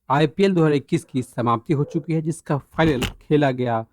IPL 2021 की समाप्ति हो चुकी है, जिसका फाइनल खेला गया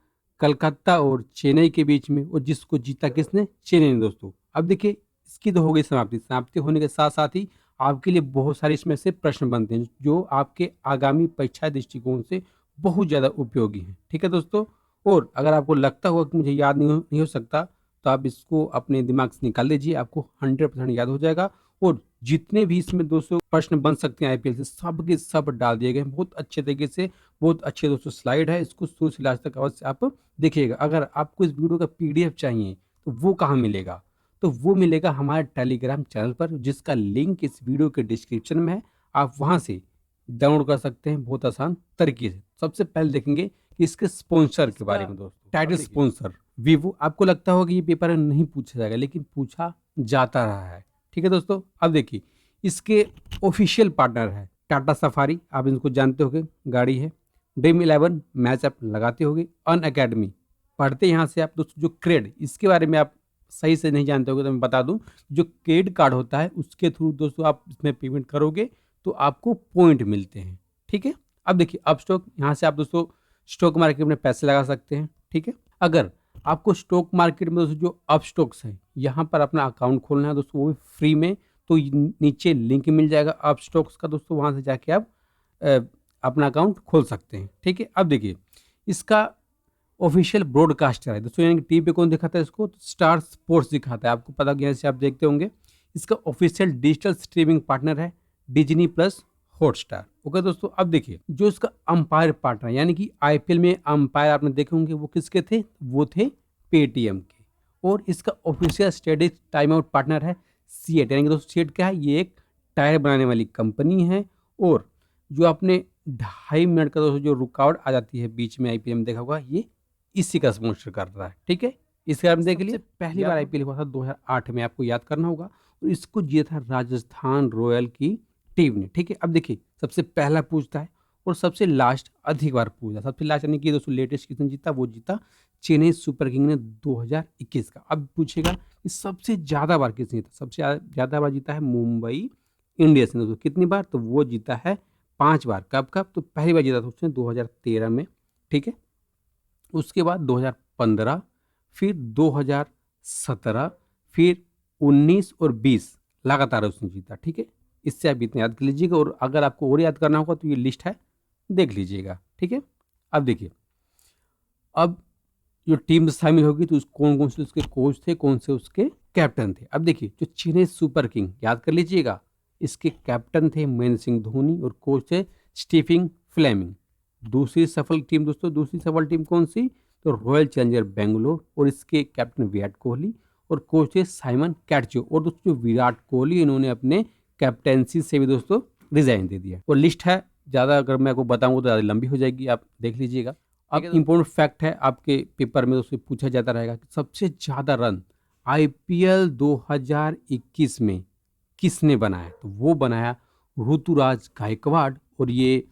कलकत्ता और चेन्नई के बीच में, और जिसको जीता किसने? चेन्नई ने दोस्तों। अब देखिए, इसकी तो हो गई समाप्ति। समाप्ति होने के साथ साथ ही आपके लिए बहुत सारे इसमें से प्रश्न बनते हैं, जो आपके आगामी परीक्षा दृष्टिकोण से बहुत ज़्यादा उपयोगी हैं। ठीक है दोस्तों। और अगर आपको लगता होगा कि मुझे याद नहीं हो सकता, तो आप इसको अपने दिमाग से निकाल लीजिए, आपको 100% याद हो जाएगा। और जितने भी इसमें दोस्तों प्रश्न बन सकते हैं आईपीएल से, सब के सब डाल दिए गए हैं बहुत अच्छे तरीके से। बहुत अच्छे दोस्तों स्लाइड है, इसको शुरू से लास्ट तक अवश्य आप देखिएगा। अगर आपको इस वीडियो का पीडीएफ चाहिए तो वो कहाँ मिलेगा? तो वो मिलेगा हमारे टेलीग्राम चैनल पर, जिसका लिंक इस वीडियो के डिस्क्रिप्शन में है। आप वहां से डाउनलोड कर सकते हैं बहुत आसान तरीके से। सबसे पहले देखेंगे कि इसके स्पॉन्सर के बारे में दोस्तों। Title sponsor Vivo. आपको लगता होगा कि ये पेपर में नहीं पूछा जाएगा, लेकिन पूछा जाता रहा है। ठीक है दोस्तों। अब देखिए, इसके ऑफिशियल पार्टनर है टाटा सफारी, आप इनको जानते होंगे, गाड़ी है। ड्रीम 11 मैच आप लगाते होंगे। अन अकेडमी पढ़ते यहाँ से आप दोस्तों। जो क्रेड, इसके बारे में आप सही से नहीं जानते होगे तो मैं बता दूं, जो क्रेड कार्ड होता है उसके थ्रू दोस्तों आप इसमें पेमेंट करोगे तो आपको पॉइंट मिलते हैं। ठीक है। अब देखिए, अप स्टॉक, यहाँ से आप दोस्तों स्टॉक मार्केट में पैसे लगा सकते हैं। ठीक है। अगर आपको स्टॉक मार्केट में दोस्तों जो अप स्टॉक्स है, यहाँ पर अपना अकाउंट खोलना है दोस्तों, वो भी फ्री में। तो नीचे लिंक मिल जाएगा अप स्टॉक्स का दोस्तों, वहाँ से जाके आप अपना अकाउंट खोल सकते हैं। ठीक है। अब देखिए, इसका ऑफिशियल ब्रॉडकास्टर है दोस्तों, यानी कि टीवी पे कौन दिखाता है इसको? तो स्टार स्पोर्ट्स दिखाता है। आपको पता कि से आप देखते होंगे। इसका ऑफिशियल डिजिटल स्ट्रीमिंग पार्टनर है डिज्नी प्लस हॉटस्टार। ओके दोस्तों। अब देखिए, जो इसका अंपायर पार्टनर, यानी कि आईपीएल में अंपायर आपने देखे होंगे, वो किसके थे? वो थे पेटीएम के। और इसका official static time out partner है सीएट, यानी कि दोस्तों सीएट क्या है? ये एक टायर बनाने वाली कंपनी है। और जो आपने 2.5 मिनट का दोस्तों जो रुकावट आ जाती है बीच में आईपीएल में, देखा होगा, ये इसी का स्पॉन्सर कर रहा है। ठीक है। इसके बारे में देख लिए। पहली बार आईपीएल हुआ था 2008 में, आपको याद करना होगा। और इसको जीता था राजस्थान रॉयल की टीम ने। ठीक है। अब देखिए, सबसे पहला पूछता है और सबसे लास्ट अधिक बार पूछता। सबसे लास्ट यानी कि दोस्तों लेटेस्ट किसने जीता? वो जीता चेन्नई सुपर किंग ने 2021 का। अब पूछेगा कि सबसे ज्यादा बार किसने जीता? सबसे ज्यादा बार जीता है मुंबई इंडियंस ने दोस्तों। कितनी बार? तो वो जीता है 5 बार। कब कब? तो पहली बार जीता था उसने 2013 में। ठीक है। उसके बाद 2015, फिर 2017, फिर 19 और 20 लगातार उसने जीता। ठीक है। इससे आप इतना याद कर लीजिएगा। और अगर आपको और याद करना होगा तो ये लिस्ट है, देख लीजिएगा। ठीक है। अब देखिए, अब जो टीम शामिल होगी तो कौन कौन से उसके कोच थे, कौन से उसके कैप्टन थे। अब देखिए, जो चेन्नई सुपर किंग, याद कर लीजिएगा, इसके कैप्टन थे महेंद्र सिंह धोनी और कोच थे स्टीफन फ्लेमिंग। दूसरी सफल टीम दोस्तों, दूसरी सफल टीम कौन सी? तो रॉयल चैलेंजर बेंगलोर, और इसके कैप्टन विराट कोहली और कोच थे साइमन कैटजो। और दोस्तों विराट कोहली, इन्होंने अपने कैप्टेंसी से भी दोस्तों रिजाइन दे दिया। और लिस्ट है ज़्यादा, अगर मैं आपको बताऊंगा तो ज़्यादा लंबी हो जाएगी, आप देख लीजिएगा। अब इम्पोर्टेंट फैक्ट है, आपके पेपर में उससे पूछा जाता रहेगा कि सबसे ज्यादा रन आईपीएल 2021 में किसने बनाया? तो वो बनाया ऋतुराज गायकवाड़। और ये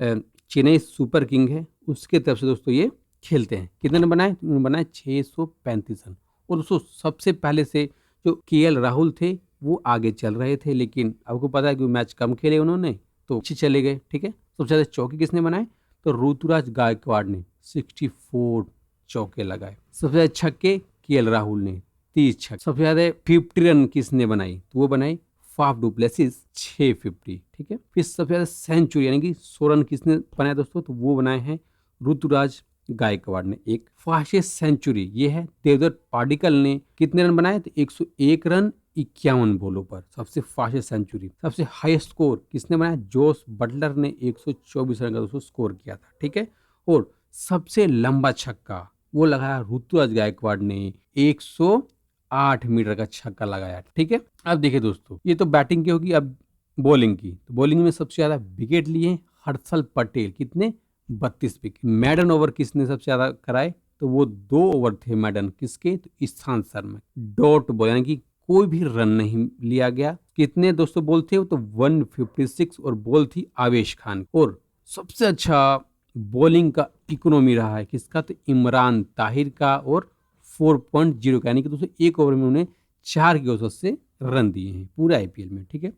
चेन्नई सुपर किंग है, उसके तरफ से दोस्तों ये खेलते हैं। कितने ने बनाए? उन्होंने बनाए 635 रन। और दोस्तों सबसे पहले से जो केएल राहुल थे वो आगे चल रहे थे, लेकिन आपको पता है कि मैच कम खेले उन्होंने, तो पीछे चले गए। ठीक है। सबसे ज्यादा चौके किसने बनाए? तो ऋतुराज गायकवाड़ ने 64 चौके लगाए। सबसे ज्यादा छक्के केएल राहुल ने 30 छक्के। सबसे ज्यादा 50 रन किसने बनाई? तो वो बनाई फाफ डुप्लेसिस 650। ठीक है। फिर सबसे ज्यादा सेंचुरी यानी कि 100 रन किसने बनाया दोस्तों? तो वो बनाए हैं ऋतुराज गायकवाड़ ने। एक फास्टेस्ट सेंचुरी ये है देवदत्त पाडिक्कल ने। कितने रन बनाए? तो 101 रन 51 बॉलों पर, सबसे फास्टेस्ट सेंचुरी। सबसे हाईएस्ट स्कोर किसने बनाया? जोस बटलर ने 124 रन का दोस्तों स्कोर किया था। ठीक है। और सबसे लंबा छक्का वो लगाया ऋतुराज गायकवाड़ ने, 108 मीटर का छक्का लगाया। ठीक है। अब देखिए दोस्तों, ये तो बैटिंग की होगी। अब बॉलिंग की, तो बॉलिंग में सबसे ज्यादा विकेट लिए हर्षल पटेल। कितने? 32 विकेट। मैडन ओवर किसने सबसे ज्यादा कराए? तो वो 2 ओवर थे मैडन किसके? तो ईशांत शर्मा। डॉट बॉल यानी कि कोई भी रन नहीं लिया गया। कितने दोस्तों बॉल थे? तो 156, और बॉल थी आवेश खान। और सबसे अच्छा बॉलिंग का इकोनॉमी रहा है किसका? तो इमरान ताहिर का, और 4.0 का, यानी कि दोस्तों 1 ओवर में उन्हें 4 की औसत से रन दिए हैं पूरे आईपीएल में। ठीक है।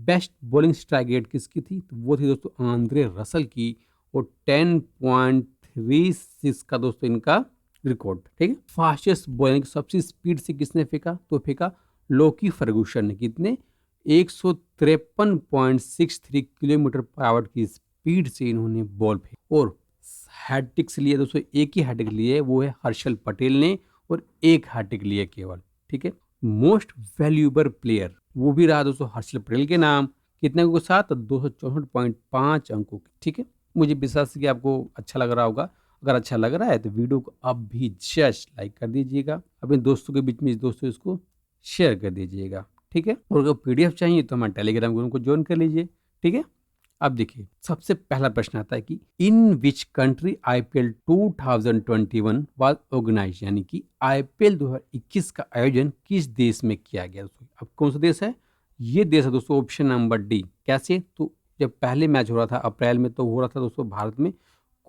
बेस्ट बॉलिंग स्ट्राइक रेट किसकी थी? तो वो थी दोस्तों आंद्रे रसल की, और 10.36 का दोस्तों इनका रिकॉर्ड। ठीक है, फास्टेस्ट बॉलिंग सबसे स्पीड से किसने फेंका? तो फेंका लोकी फर्गूसन ने। कितने? 153.63 किलोमीटर पर आवर की स्पीड से इन्होंने बॉल फेंकी। और हैट्रिक्स लिए दोस्तों, एक ही हैट्रिक लिए, वो है हर्षल पटेल ने, और एक हैट्रिक लिए केवल। ठीक है, मोस्ट वैल्यूएबल प्लेयर वो भी रहा दोस्तों हर्षल पटेल के नाम। कितने अंकों के साथ? 264.5 अंकों के। ठीक है, मुझे विश्वास है कि आपको अच्छा लग रहा होगा। अगर अच्छा लग रहा है तो वीडियो को अब भी जस्ट लाइक कर दीजिएगा, अपने दोस्तों के बीच में दोस्तों इसको शेयर कर दीजिएगा। ठीक है, और अगर पीडीएफ चाहिए तो हमारे टेलीग्राम ग्रुप को ज्वाइन कर लीजिए। ठीक है, अब देखिए सबसे पहला प्रश्न आता है कि in which country IPL 2021 was organise, यानी कि आईपीएल 2021 का आयोजन किस देश में किया गया दोस्तों? अब कौन सा देश है? ये देश है दोस्तों ऑप्शन नंबर डी। कैसे? तो जब पहले मैच हो रहा था अप्रैल में, तो हो रहा था दोस्तों भारत में,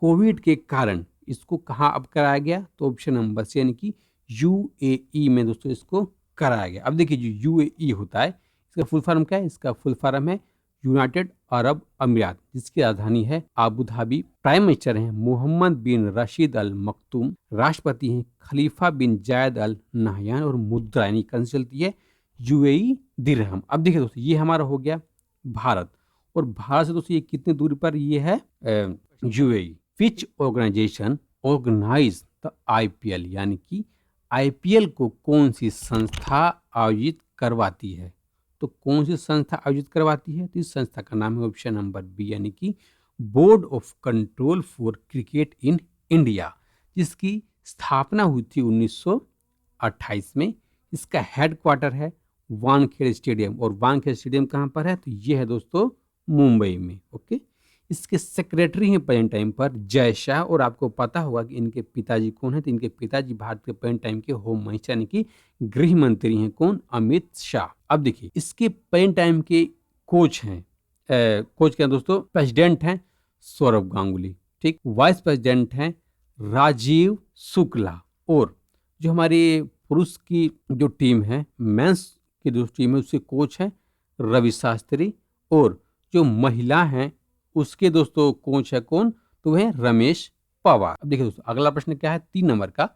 कोविड के कारण इसको कहाँ अब कराया गया? तो ऑप्शन नंबर सी, यानी कि यूएई में दोस्तों इसको कराया गया। अब देखिए जो यूएई होता है, इसका फुल फॉर्म क्या है? इसका फुल फॉर्म है यूनाइटेड अरब अमीरात, जिसकी राजधानी है आबू धाबी। प्राइम मिनिस्टर हैं मोहम्मद बिन रशीद अल मखतूम, राष्ट्रपति हैं खलीफा बिन जायद अल नहयान, और मुद्रा यानी करेंसी चलती है यूएई दिरहम। अब देखिए दोस्तों ये हमारा हो गया भारत, और भारत से दोस्तों ये कितनी दूरी पर ये है UAE. Which organization organize the IPL, यानी कि आईपीएल को कौन सी संस्था आयोजित करवाती है? तो कौन सी संस्था आयोजित करवाती है? तो इस संस्था का नाम है ऑप्शन नंबर बी, यानी कि board of control for cricket in India, जिसकी स्थापना हुई थी 1928 में। इसका हेडक्वार्टर है वानखेड़े स्टेडियम, और वानखेड़े स्टेडियम कहाँ पर है? तो ये है दोस्तों मुंबई में। ओके, इसके सेक्रेटरी हैं प्रेजेंट टाइम पर जय शाह, और आपको पता होगा कि इनके पिताजी कौन है? तो इनके पिताजी भारत के प्रेजेंट टाइम के होम मिनिस्टर यानी कि गृह मंत्री हैं। कौन? अमित शाह। अब देखिए इसके प्रेजेंट टाइम के कोच हैं, कोच क्या दोस्तों? प्रेसिडेंट हैं सौरभ गांगुली। ठीक, वाइस प्रेसिडेंट हैं राजीव शुक्ला, और जो हमारे पुरुष की जो टीम है, मेंस की जो टीम है, उसके कोच हैं रवि शास्त्री, और जो महिला हैं उसके दोस्तों कोच है कौन? तो है रमेश पवार। अब देखिए दोस्तों अगला प्रश्न क्या है 3 नंबर का,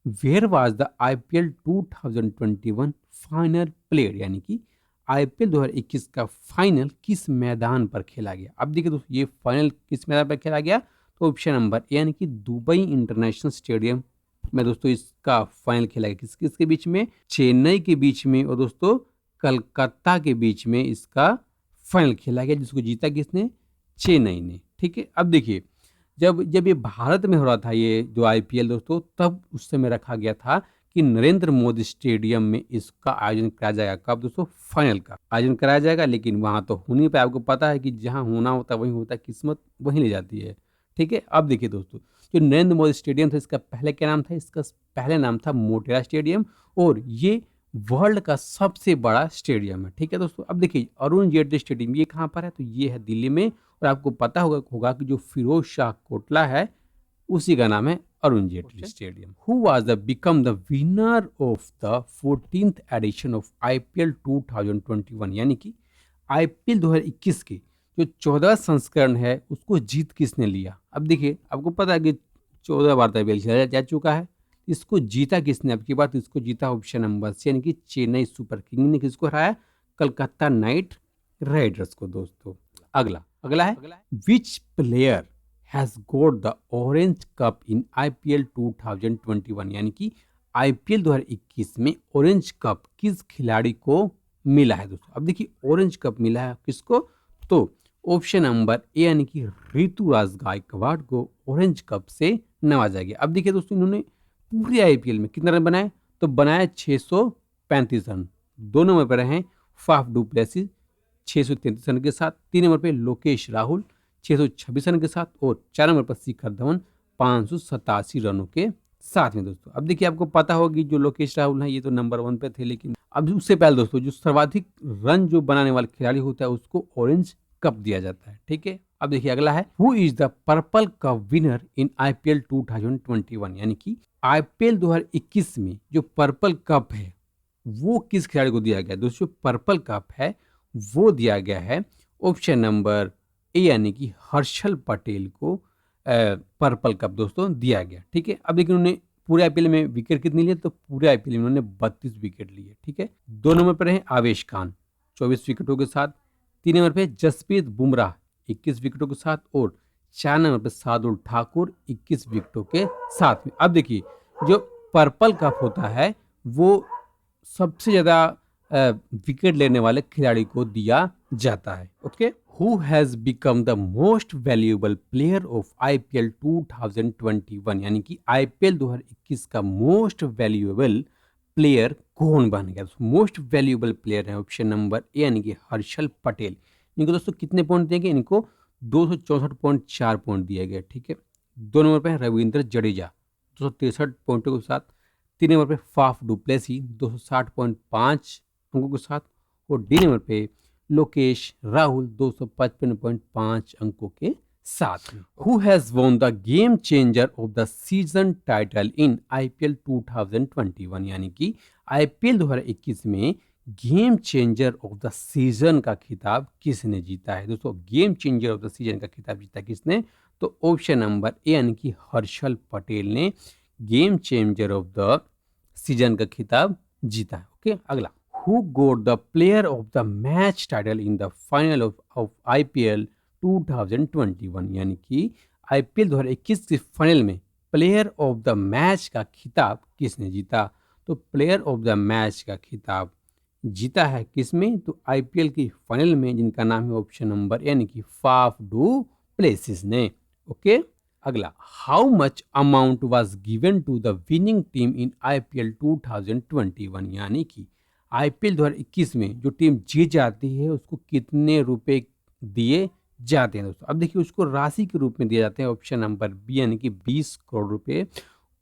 where was the IPL 2021 final played, यानी कि आईपीएल 2021 का फाइनल किस मैदान पर खेला गया? अब देखिए दोस्तों ये फाइनल किस मैदान पर खेला गया? तो ऑप्शन नंबर ए, यानी कि दुबई इंटरनेशनल स्टेडियम में दोस्तों इसका फाइनल खेला गया। किस किसके बीच में? चेन्नई के बीच में, और दोस्तों कलकत्ता के बीच में इसका फाइनल खेला गया, जिसको जीता किसने? चेन्नई ने। ठीक है, अब देखिए जब जब ये भारत में हो रहा था ये जो आईपीएल दोस्तों, तब उस समय रखा गया था कि नरेंद्र मोदी स्टेडियम में इसका आयोजन कराया जाएगा। कब दोस्तों? फाइनल का आयोजन कराया जाएगा, लेकिन वहां तो हो नहीं पाया। आपको पता है कि जहां होना होता वहीं होता है, किस्मत वहीं ले जाती है। ठीक है, अब देखिए दोस्तों जो नरेंद्र मोदी स्टेडियम था, इसका पहले क्या नाम था? इसका पहले नाम था मोटेरा स्टेडियम, और ये वर्ल्ड का सबसे बड़ा स्टेडियम है। ठीक है दोस्तों, अब देखिए अरुण जेटली स्टेडियम ये कहाँ पर है? तो ये है दिल्ली में, और आपको पता होगा कि जो फिरोज शाह कोटला है उसी का नाम है Arun Jaitley stadium. Who was the become the winner of the 14th edition of IPL 2021, यानी कि आईपीएल 2021 के जो 14 संस्करण है उसको जीत किसने लिया? अब देखिए आपको पता है कि 14 बार आईपीएल खेला जा चुका है, इसको जीता किसने? अब की बात इसको जीता ऑप्शन नंबर सी, यानी कि चेन्नई सुपर किंग ने। किसको हराया? कलकत्ता नाइट राइडर्स को दोस्तों। अगला है विच player has got the orange cup in IPL 2021, यानी कि आईपीएल 2021 में ऑरेंज कप किस खिलाड़ी को मिला है दोस्तों? अब देखिए ऑरेंज कप मिला है किसको? तो ऑप्शन नंबर ए, यानी कि ऋतुराज गायकवाड़ को ऑरेंज कप से नवाजा गया। अब देखिए दोस्तों इन्होंने पूरे आईपीएल में कितने रन बनाए? तो बनाए 635 रन। 2 नंबर पर हैं फाफ डू प्लेसिस 633 रन के साथ, 3 नंबर पे लोकेश राहुल 626 रन के साथ, और 4 नंबर पर शिखर धवन 587 रनों के साथ में दोस्तों। अब देखिए आपको पता होगा कि जो लोकेश राहुल है ये तो नंबर 1 पे थे, लेकिन अब उससे पहले दोस्तों जो सर्वाधिक रन जो बनाने वाले खिलाड़ी होता है उसको ऑरेंज कप दिया जाता है। ठीक है, अब देखिए अगला है who is the purple cup winner in IPL 2021, यानी कि आईपीएल 2021 में जो पर्पल कप है वो किस खिलाड़ी को दिया गया? दोस्तों पर्पल कप है वो दिया गया है ऑप्शन नंबर ए यानी कि हर्षल पटेल को पर्पल कप दोस्तों दिया गया। ठीक है, अब देखिए उन्होंने पूरे आईपीएल में विकेट कितनी लिए, तो पूरे आईपीएल में उन्होंने 32 विकेट लिए। ठीक है, 2 नंबर पर रहे आवेश खान 24 विकेटों के साथ, 3 नंबर पे जसप्रीत बुमराह 21 विकेटों के साथ और 4 नंबर पे शार्दुल ठाकुर 21 विकेटों के साथ में। अब देखिए जो पर्पल कप होता है वो सबसे ज्यादा विकेट लेने वाले खिलाड़ी को दिया जाता है। Okay, who has become the most valuable player of IPL 2021 यानी कि आईपीएल 2021 का मोस्ट वैल्यूएबल प्लेयर कौन बन गया। मोस्ट वैल्यूएबल प्लेयर है ऑप्शन नंबर ए यानी कि हर्षल पटेल। इनको दोस्तों कितने पॉइंट दिए गए, इनको 264.4 पॉइंट दिए गए। ठीक है, 2 नंबर पे रविंद्र जडेजा 263 पॉइंटों के साथ, 3 नंबर पे फाफ डुप्लेसी 260.5 अंकों के साथ और डी नंबर पे लोकेश राहुल 255.5 अंकों के साथ। Who has won the game changer of the season title in IPL 2021 यानी कि आईपीएल 2021 में game changer of the season का खिताब किसने जीता है। दोस्तों game changer of the season का खिताब जीता किसने, तो ऑप्शन नंबर ए यानी कि हर्षल पटेल ने game changer of the season का खिताब जीता है। ओके, अगला who got the player of the match title in the final of IPL 2021 यानी कि आईपीएल 2021 के फाइनल में प्लेयर ऑफ द मैच का खिताब किसने जीता, तो प्लेयर ऑफ द मैच का खिताब जीता है किसमें, तो आईपीएल की फाइनल में जिनका नाम है ऑप्शन नंबर यानी कि फाफ डू प्लेसिस ने। ओके, अगला how much amount was given to the winning team in IPL 2021 यानी कि आईपीएल 2021 में जो टीम जीत जाती है उसको कितने रुपए दिए जाते हैं दोस्तों। अब देखिए उसको राशि के रूप में दिए जाते हैं ऑप्शन नंबर बी यानी कि 20 करोड़ रुपए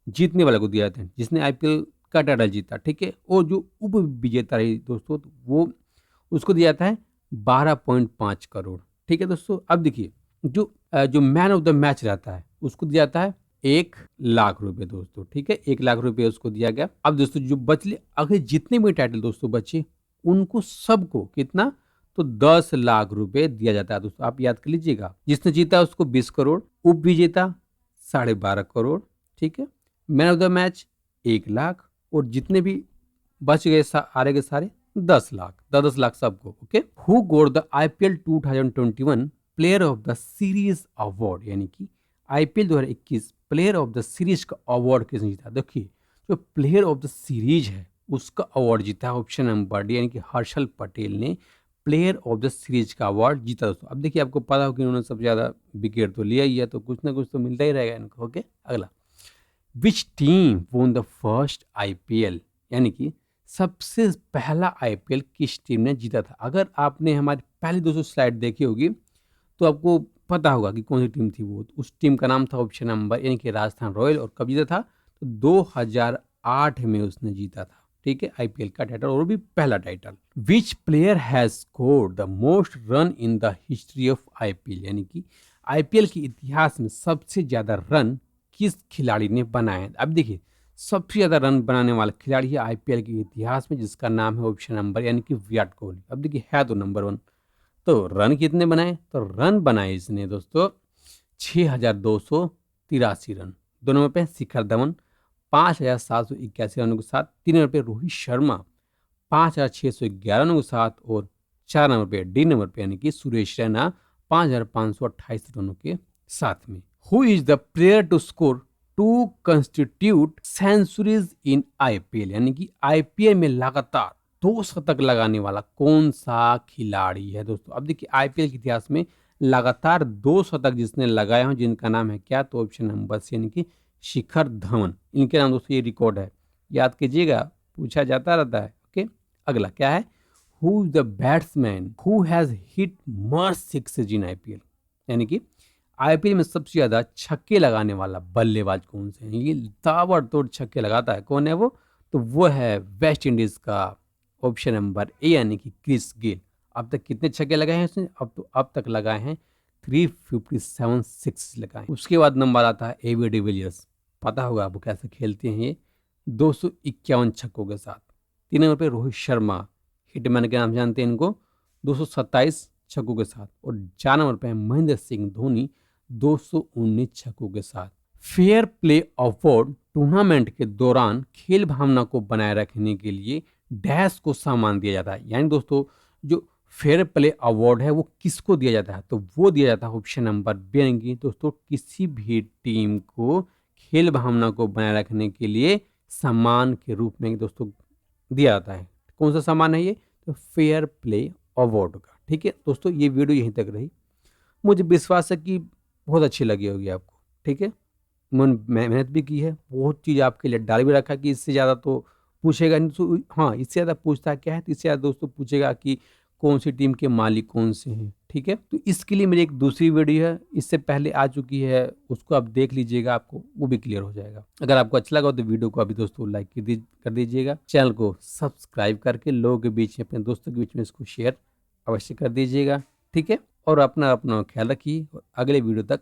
जीतने वाले को दिए जाते हैं जिसने आईपीएल का टाइटल जीता। ठीक है, और जो उप विजेता रही दोस्तों तो वो उसको दिया जाता है 12.5 करोड़। ठीक है दोस्तों, अब देखिए जो मैन ऑफ द मैच रहता है उसको दिया जाता है 1 लाख रुपए दोस्तों। ठीक है, 1 लाख रुपए उसको दिया गया। अब दोस्तों जो बचले अगर जितने भी टाइटल दोस्तों बचे उनको सबको कितना, तो 10 लाख रुपए दिया जाता है दोस्तों। आप याद कर लीजिएगा, जिसने जीता उसको 20 करोड़, उप विजेता 12.5 करोड़। ठीक है, man of the match 1 lakh और जितने भी बच गए आ रहे सारे 10 लाख, 10 लाख सबको। Okay, who got the IPL 2021 player of the series award यानी कि IPL 2021 player of the series का अवार्ड किसने जीता। देखिए जो प्लेयर ऑफ द सीरीज है उसका अवार्ड जीता है ऑप्शन नंबर डी यानी कि हर्षल पटेल ने प्लेयर ऑफ द सीरीज का अवार्ड जीता दोस्तों। अब देखिए आपको पता हो कि उन्होंने सबसे ज्यादा विकेट तो लिया ही है, तो कुछ ना कुछ तो मिलता ही रहेगा इनको। ओके, अगला which team won the first IPL यानी कि सबसे पहला आईपीएल किस टीम ने जीता था। अगर आपने हमारी पहली दोस्तों स्लाइड देखी होगी तो आपको पता होगा कि कौन सी टीम थी वो। उस टीम का नाम था ऑप्शन नंबर यानी कि राजस्थान रॉयल। और कब जीता था, तो 2008 में उसने जीता था। ठीक है, आईपीएल का टाइटल और भी पहला title. Which player has scored the most run in the history of IPL यानी कि आईपीएल के इतिहास में सबसे ज्यादा रन किस खिलाड़ी ने बनाए। अब देखिए सबसे ज्यादा रन बनाने वाला खिलाड़ी है आईपीएल के इतिहास में जिसका नाम है ऑप्शन नंबर यानी कि विराट कोहली। अब देखिए है तो नंबर 1, तो रन कितने बनाए, तो रन बनाए इसने दोस्तों 6283 रन। 2 नंबर पे शिखर धवन 5781 रनों के साथ, 3 नंबर पे रोहित शर्मा 5611 रनों के साथ और 4 नंबर पे डी नंबर पे यानी कि सुरेश रैना 5528 रनों के साथ में। Who is the player to score 2 constitute centuries in IPL यानी कि आईपीएल में लगातार 2 शतक लगाने वाला कौन सा खिलाड़ी है दोस्तों। अब देखिए आईपीएल के इतिहास में लगातार 2 शतक जिसने लगाए हैं जिनका नाम है क्या, तो ऑप्शन नंबर सी यानी कि शिखर धवन। इनके नाम दोस्तों ये रिकॉर्ड है, याद कीजिएगा, पूछा जाता रहता है। ओके, अगला क्या है, who is the batsman who has hit more sixes in IPL यानी कि आईपीएल में सबसे ज्यादा छक्के लगाने वाला बल्लेबाज कौन से हैं। ये ताबड़तोड़ छक्के लगाता है, कौन है वो, तो वो है वेस्ट इंडीज का ऑप्शन नंबर ए यानी कि क्रिस गेल। अब तक कितने छक्के लगाए हैं उसने, अब तक लगाए हैं 357 सिक्स लगाए। उसके बाद नंबर आता है एबी डिविलियर्स, पता होगा आपको कैसे खेलते हैं ये, 251 छक्कों के साथ। 3 नंबर पे रोहित शर्मा, हिटमैन के नाम जानते हैं इनको, 227 छक्कों के साथ और 4 नंबर पे है महेंद्र सिंह धोनी 219 छक्कों के साथ। फेयर प्ले अवार्ड टूर्नामेंट के दौरान खेल भावना को बनाए रखने के लिए डैश को सम्मान दिया जाता है। यानी दोस्तों जो फेयर प्ले अवार्ड है वो किसको दिया जाता है, तो वो दिया जाता है ऑप्शन नंबर बी यानी दोस्तों किसी भी टीम को खेल भावना को बनाए रखने के लिए सम्मान के रूप में दोस्तों दिया जाता है। कौन सा सम्मान है ये, तो फेयर प्ले अवार्ड का। ठीक है दोस्तों, ये वीडियो यहीं तक रही। मुझे विश्वास है कि बहुत अच्छी लगी होगी आपको। ठीक है, मेहनत भी की है, बहुत चीज़ आपके लिए डाल भी रखा कि इससे ज़्यादा तो पूछेगा नहीं। तो हाँ, इससे ज़्यादा पूछता क्या है, तो इससे ज़्यादा दोस्तों पूछेगा कि कौन सी टीम के मालिक कौन से हैं। ठीक है, तो इसके लिए मेरी एक दूसरी वीडियो है, इससे पहले आ चुकी है, उसको आप देख लीजिएगा, आपको वो भी क्लियर हो जाएगा। अगर आपको अच्छा लगा तो वीडियो को अभी दोस्तों लाइक कर दीजिएगा, चैनल को सब्सक्राइब करके लोगों के बीच में, अपने दोस्तों के बीच में इसको शेयर अवश्य कर दीजिएगा। ठीक है, और अपना ख्याल रखिए, और अगले वीडियो तक